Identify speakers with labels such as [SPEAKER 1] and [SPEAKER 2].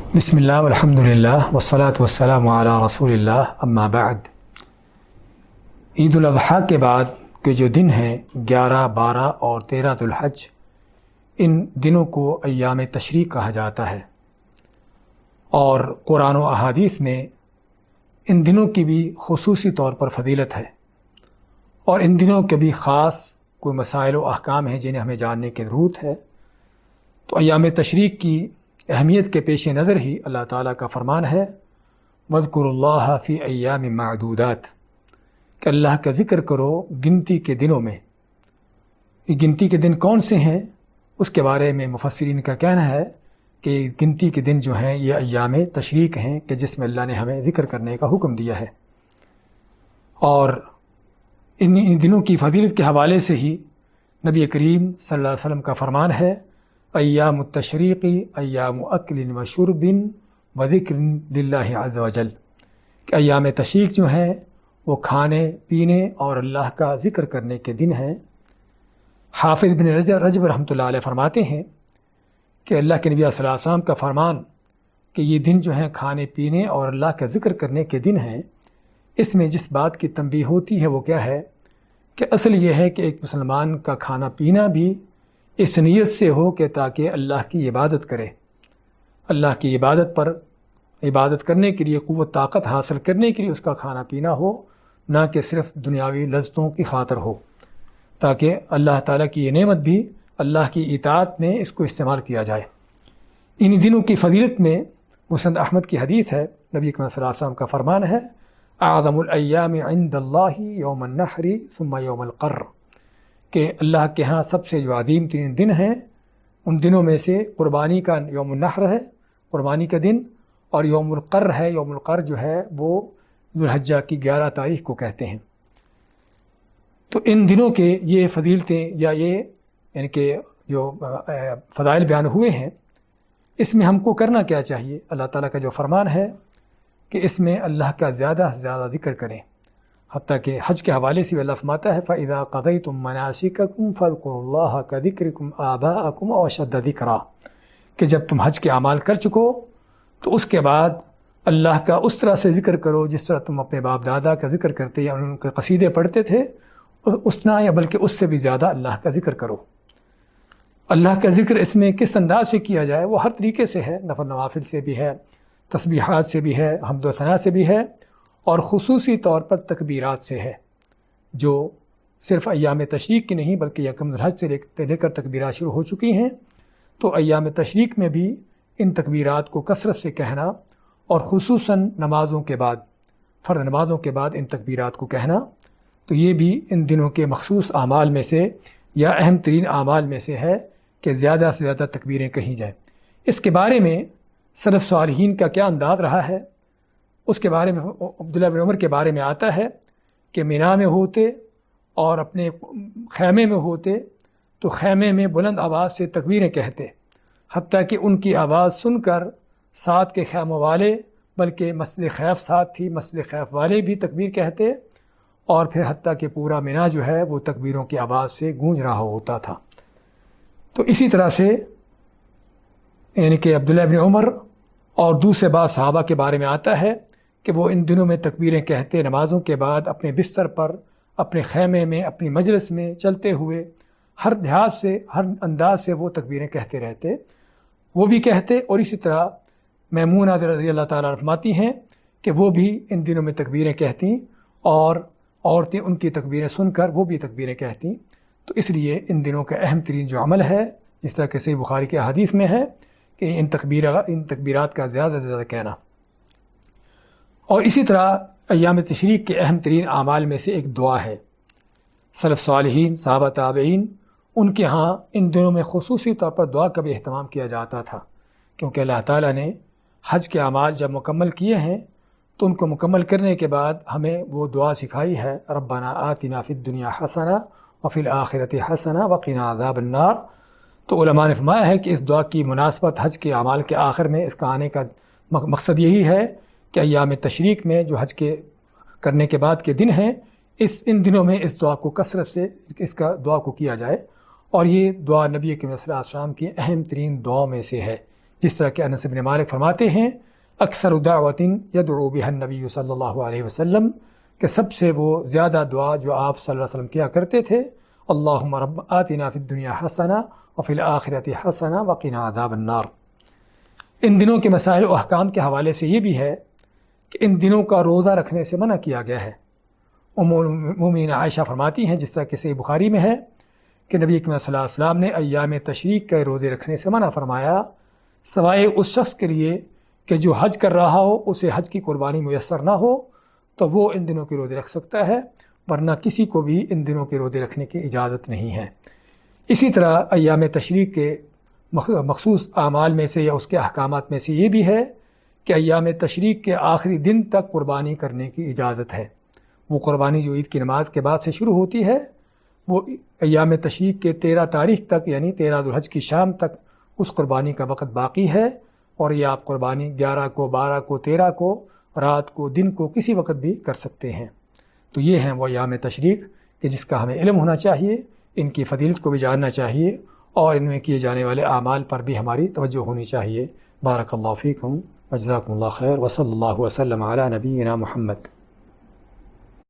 [SPEAKER 1] بسم اللہ والحمد للہ والصلاة والسلام علی رسول اللہ اما بعد۔ عید الاضحیٰ کے بعد کے جو دن ہیں 11، 12 اور 13 ذو الحج، ان دنوں کو ایام تشریق کہا جاتا ہے، اور قرآن و احادیث میں ان دنوں کی بھی خصوصی طور پر فضیلت ہے، اور ان دنوں کے بھی خاص کوئی مسائل و احکام ہیں جنہیں ہمیں جاننے کی ضرورت ہے۔ تو ایام تشریق کی اہمیت کے پیش نظر ہی اللہ تعالیٰ کا فرمان ہے وَاذْكُرُوا اللَّهَ فِي أَيَّامٍ مَعْدُودَاتٍ، کہ اللہ کا ذکر کرو گنتی کے دنوں میں۔ یہ گنتی کے دن کون سے ہیں اس کے بارے میں مفسرین کا کہنا ہے کہ گنتی کے دن جو ہیں یہ ایام تشریق ہیں کہ جس میں اللہ نے ہمیں ذکر کرنے کا حکم دیا ہے، اور ان دنوں کی فضیلت کے حوالے سے ہی نبی کریم صلی اللہ علیہ وسلم کا فرمان ہے ایام التشریق ایام اکل و شرب و ذکر للہ عز وجل، کہ ایام تشریق جو ہیں وہ کھانے پینے اور اللہ کا ذکر کرنے کے دن ہیں۔ حافظ بن رجب رحمۃ اللہ علیہ فرماتے ہیں کہ اللہ کے نبی صلی اللہ علیہ وسلم کا فرمان کہ یہ دن جو ہیں کھانے پینے اور اللہ کا ذکر کرنے کے دن ہیں، اس میں جس بات کی تنبیہ ہوتی ہے وہ کیا ہے کہ اصل یہ ہے کہ ایک مسلمان کا کھانا پینا بھی اس نیت سے ہو کہ تاکہ اللہ کی عبادت کرے، اللہ کی عبادت کرنے کے لیے قوت طاقت حاصل کرنے کے لیے اس کا کھانا پینا ہو، نہ کہ صرف دنیاوی لذتوں کی خاطر ہو، تاکہ اللہ تعالیٰ کی یہ نعمت بھی اللہ کی اطاعت میں اس کو استعمال کیا جائے۔ ان دنوں کی فضیلت میں مسند احمد کی حدیث ہے، نبی کریم صلی اللہ علیہ وسلم کا فرمان ہے اعظم الایام عند اللہ یوم النحر ثم یوم القر، کہ اللہ کے ہاں سب سے جو عظیم ترین دن ہیں ان دنوں میں سے قربانی کا یوم النحر ہے، قربانی کا دن، اور یوم القر ہے۔ یوم القر جو ہے وہ ذو الحجہ کی 11 تاریخ کو کہتے ہیں۔ تو ان دنوں کے یہ فضیلتیں یا یہ یعنی کہ جو فضائل بیان ہوئے ہیں، اس میں ہم کو کرنا کیا چاہیے؟ اللہ تعالیٰ کا جو فرمان ہے کہ اس میں اللہ کا زیادہ سے زیادہ ذکر کریں، حتیٰ کہ حج کے حوالے سے اللہ فرماتا ہے فَإِذَا قَضَيْتُم مَّنَاسِكَكُمْ فَاذْكُرُوا اللَّهَ كَذِكْرِكُمْ آبَاءَكُمْ أَوْ أَشَدَّ ذِكْرًا، کہ جب تم حج کے اعمال کر چکو تو اس کے بعد اللہ کا اس طرح سے ذکر کرو جس طرح تم اپنے باپ دادا کا ذکر کرتے یا ان کے قصیدے پڑھتے تھے، اتنا یا بلکہ اس سے بھی زیادہ اللہ کا ذکر کرو۔ اللہ کا ذکر اس میں کس انداز سے کیا جائے؟ وہ ہر طریقے سے ہے، نفل نوافل سے بھی ہے، تسبیحات سے بھی ہے، حمد و ثنا سے بھی ہے، اور خصوصی طور پر تکبیرات سے ہے، جو صرف ایام تشریق کی نہیں بلکہ یکم ذو الحج سے لے کر تکبیرات شروع ہو چکی ہیں۔ تو ایام تشریق میں بھی ان تکبیرات کو کثرت سے کہنا، اور خصوصاً نمازوں کے بعد، فرض نمازوں کے بعد ان تکبیرات کو کہنا، تو یہ بھی ان دنوں کے مخصوص اعمال میں سے یا اہم ترین اعمال میں سے ہے کہ زیادہ سے زیادہ تکبیریں کہیں جائیں۔ اس کے بارے میں سلف صالحین کا کیا انداز رہا ہے اس کے بارے میں عبداللہ بن عمر کے بارے میں آتا ہے کہ مینا میں ہوتے اور اپنے خیمے میں ہوتے تو خیمے میں بلند آواز سے تکبیریں کہتے، حتیٰ کہ ان کی آواز سن کر ساتھ کے خیموں والے، بلکہ مسجد خیف ساتھ تھی، مسجد خیف والے بھی تکبیر کہتے، اور پھر حتیٰ کہ پورا مینا جو ہے وہ تکبیروں کی آواز سے گونج رہا ہوتا تھا۔ تو اسی طرح سے یعنی کہ عبداللہ بن عمر اور دوسرے بعض صحابہ کے بارے میں آتا ہے کہ وہ ان دنوں میں تکبیریں کہتے، نمازوں کے بعد اپنے بستر پر، اپنے خیمے میں، اپنی مجلس میں چلتے ہوئے ہر لحاظ سے، ہر انداز سے وہ تکبیریں کہتے رہتے، وہ بھی کہتے۔ اور اسی طرح میمونہ رضی اللہ تعالیٰ فرماتی ہیں کہ وہ بھی ان دنوں میں تکبیریں کہتیں، اور عورتیں ان کی تکبیریں سن کر وہ بھی تکبیریں کہتیں۔ تو اس لیے ان دنوں کا اہم ترین جو عمل ہے، جس طرح کہ صحیح بخاری کے احادیث میں ہے کہ ان تکبیرات کا زیادہ سے زیادہ کہنا۔ اور اسی طرح ایام تشریق کے اہم ترین اعمال میں سے ایک دعا ہے۔ سلف صالحین، صحابہ تابعین، ان کے ہاں ان دنوں میں خصوصی طور پر دعا کا بھی اہتمام کیا جاتا تھا، کیونکہ اللہ تعالیٰ نے حج کے اعمال جب مکمل کیے ہیں تو ان کو مکمل کرنے کے بعد ہمیں وہ دعا سکھائی ہے ربنا آتنا فی الدنیا حسنہ وفی الآخرۃ حسنہ وقنا عذاب النار۔ تو علماء نے فرمایا ہے کہ اس دعا کی مناسبت حج کے اعمال کے آخر میں اس کا آنے کا مقصد یہی ہے کہ ایام تشریق میں جو حج کے کرنے کے بعد کے دن ہیں، ان دنوں میں اس دعا کو کثرت سے اس کا دعا کو کیا جائے، اور یہ دعا نبی کریم صلی اللہ علیہ وسلم کی اہم ترین دعاؤں میں سے ہے، جس طرح کہ انس بن مالک فرماتے ہیں اکثر دعوت یدعو بها النبی صلی اللہ علیہ وسلم، کہ سب سے وہ زیادہ دعا جو آپ صلی اللہ علیہ وسلم کیا کرتے تھے اللہم رب آتنا فی الدنیا حسنہ وفی الآخرۃ حسنہ وقنا عذاب النار۔ ان دنوں کے مسائل و احکام کے حوالے سے یہ بھی ہے کہ ان دنوں کا روزہ رکھنے سے منع کیا گیا ہے۔ ام المؤمنین عائشہ فرماتی ہیں، جس طرح کہ صحیح بخاری میں ہے، کہ نبی اکرم صلی اللہ علیہ وسلم نے ایام تشریق کے روزے رکھنے سے منع فرمایا، سوائے اس شخص کے لیے کہ جو حج کر رہا ہو، اسے حج کی قربانی میسر نہ ہو تو وہ ان دنوں کے روزے رکھ سکتا ہے، ورنہ کسی کو بھی ان دنوں کے روزے رکھنے کی اجازت نہیں ہے۔ اسی طرح ایام تشریق کے مخصوص اعمال میں سے یا اس کے احکامات میں سے یہ بھی ہے کہ ایام تشریق کے آخری دن تک قربانی کرنے کی اجازت ہے۔ وہ قربانی جو عید کی نماز کے بعد سے شروع ہوتی ہے، وہ ایام تشریق کے 13 تاریخ تک یعنی 13 ذوالحج کی شام تک اس قربانی کا وقت باقی ہے، اور یہ آپ قربانی 11 کو، 12 کو، 13 کو، رات کو، دن کو، کسی وقت بھی کر سکتے ہیں۔ تو یہ ہیں وہ ایام تشریق کہ جس کا ہمیں علم ہونا چاہیے، ان کی فضیلت کو بھی جاننا چاہیے، اور ان میں کیے جانے والے اعمال پر بھی ہماری توجہ ہونی چاہیے۔ بارک اللہ فیکم وجزاکم اللہ خیر، وصلی اللہ وسلم علی نبینا محمد۔